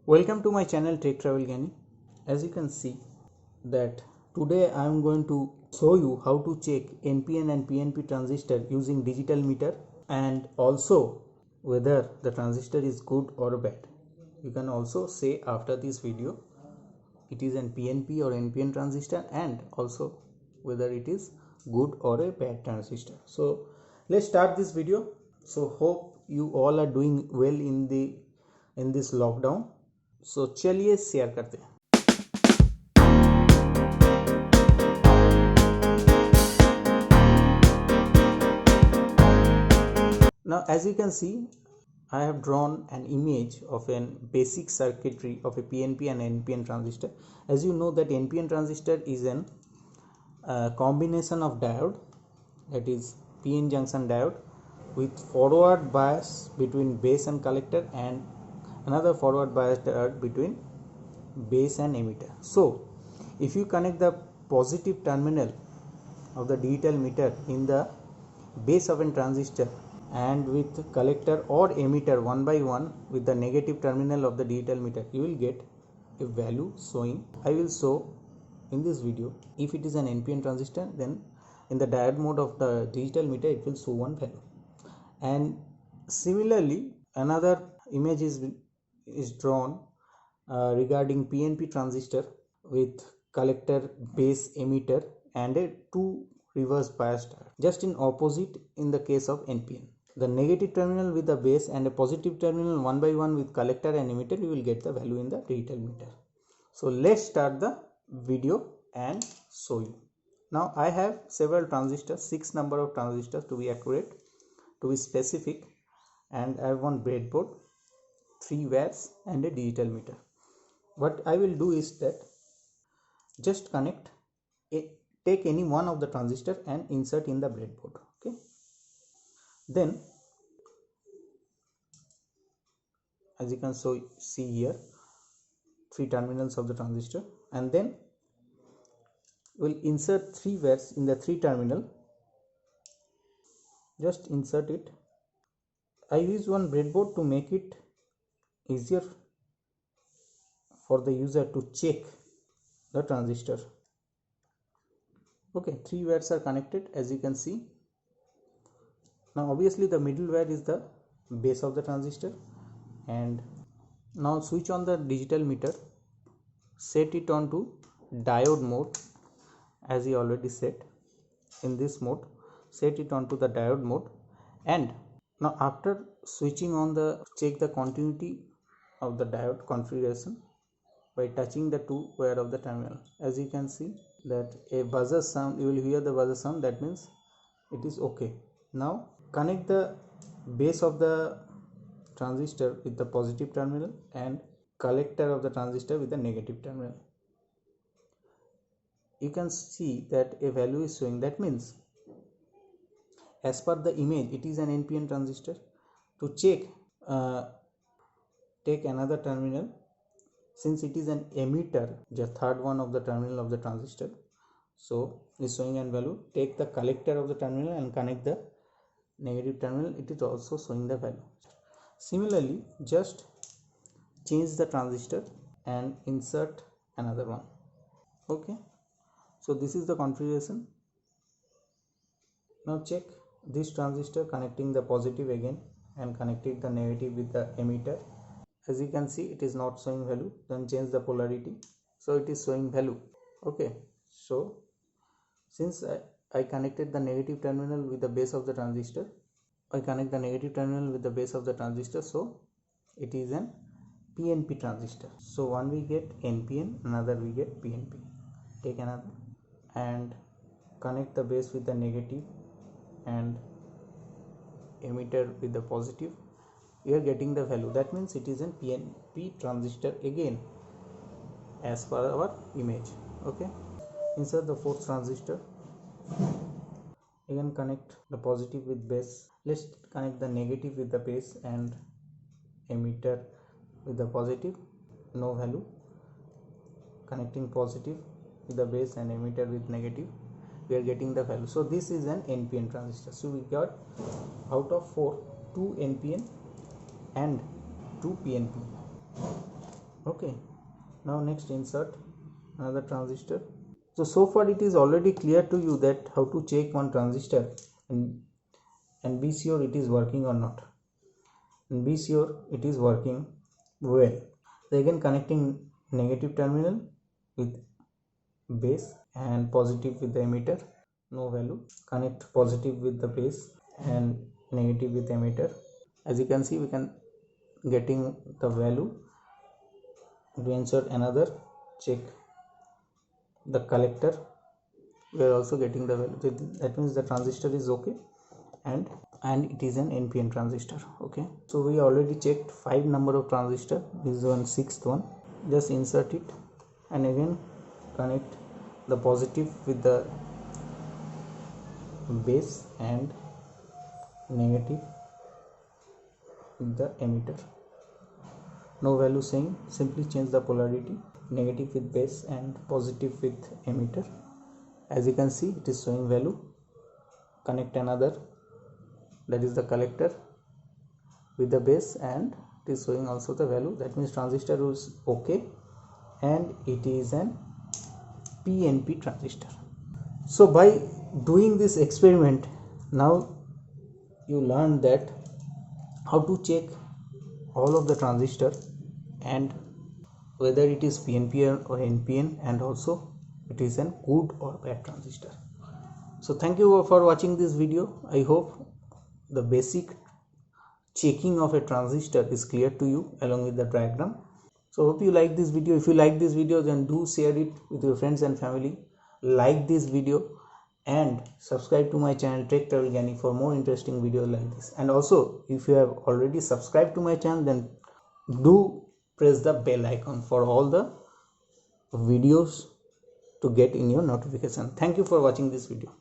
Welcome to my channel Tech Travel Gani. As you can see that today I am going to show you how to check NPN and PNP transistor using digital meter, and also whether the transistor is good or bad. You can also say after this video it is an PNP or NPN transistor, and also whether it is good or a bad transistor. So let's start this video. So hope you all are doing well in this lockdown. So चलिए share करते हैं. Now as you can see, I have drawn an image of a basic circuitry of a PNP and NPN transistor. As you know that NPN transistor is an combination of diode, that is PN junction diode, with forward bias between base and collector and another forward bias diode between base and emitter. So if you connect the positive terminal of the digital meter in the base of a transistor and with collector or emitter one by one with the negative terminal of the digital meter, you will get a value showing. I will show in this video. If it is an NPN transistor, then in the diode mode of the digital meter it will show one value, and similarly another image is drawn regarding PNP transistor with collector, base, emitter and a two reverse bias diode, just in opposite in the case of NPN. The negative terminal with the base and a positive terminal one by one with collector and emitter, you will get the value in the digital meter. So let's start the video and show you. Now I have several transistors, 6 number of transistors to be accurate, to be specific, and I have one breadboard, 3 wires and a digital meter. What I will do is that just take any one of the transistor and insert in the breadboard. Okay, then as you can see here, 3 terminals of the transistor, and then we'll insert 3 wires in the 3 terminal. Just insert it. I use one breadboard to make it easier for the user to check the transistor. Okay, 3 wires are connected, as you can see. Now obviously the middle wire is the base of the transistor, and now switch on the digital meter, set it on to diode mode, as he already set. In this mode, set it on to the diode mode, and now after switching on check the continuity of the diode configuration by touching the 2 wire of the terminal. As you can see that a buzzer sound, you will hear the buzzer sound, that means it is okay. Now connect the base of the transistor with the positive terminal and collector of the transistor with the negative terminal. You can see that a value is showing. That means as per the image it is an NPN transistor. To check, take another terminal. Since it is an emitter, the third one of the terminal of the transistor, so is showing an value. Take the collector of the terminal and connect the negative terminal, it is also showing the value. Similarly, just change the transistor and insert another one. Okay, so this is the configuration. Now check this transistor, connecting the positive again and connecting the negative with the emitter. As you can see, it is not showing value. Then change the polarity, so it is showing value. Okay, so since I connected the negative terminal with the base of the transistor, I connect the negative terminal with the base of the transistor, so it is an PNP transistor. So one we get NPN, another we get PNP. Take another and connect the base with the negative and emitter with the positive. We are getting the value. That means it is an PNP transistor again, as per our image. Okay, insert the 4th transistor. Again connect the positive with base. Let's connect the negative with the base and emitter with the positive. No value. Connecting positive with the base and emitter with negative, we are getting the value. So this is an NPN transistor. So we got out of 4, 2 NPN and 2 PNP. Okay, now next insert another transistor. So far it is already clear to you that how to check one transistor and be sure it is working or not, and be sure it is working well. So again, connecting negative terminal with base and positive with the emitter, no value. Connect positive with the base and negative with the emitter. As you can see, we can getting the value. To insert another, check the collector, we are also getting the value. That means the transistor is okay, and it is an NPN transistor. Okay, so we already checked 5 number of transistor. This is one sixth one. Just insert it and again connect the positive with the base and negative with the emitter. No value saying, simply change the polarity, negative with base and positive with emitter. As you can see, it is showing value. Connect another, that is the collector, with the base and it is showing also the value. That means transistor is okay and it is an PNP transistor. So by doing this experiment, now you learn that how to check all of the transistor and whether it is PNP or NPN, and also it is a good or bad transistor. So thank you for watching this video. I hope the basic checking of a transistor is clear to you along with the diagram. So hope you like this video. If you like this video, then do share it with your friends and family. Like this video and subscribe to my channel Tech Travel Gyani for more interesting videos like this. And also, if you have already subscribed to my channel, then do press the bell icon for all the videos to get in your notification. Thank you for watching this video.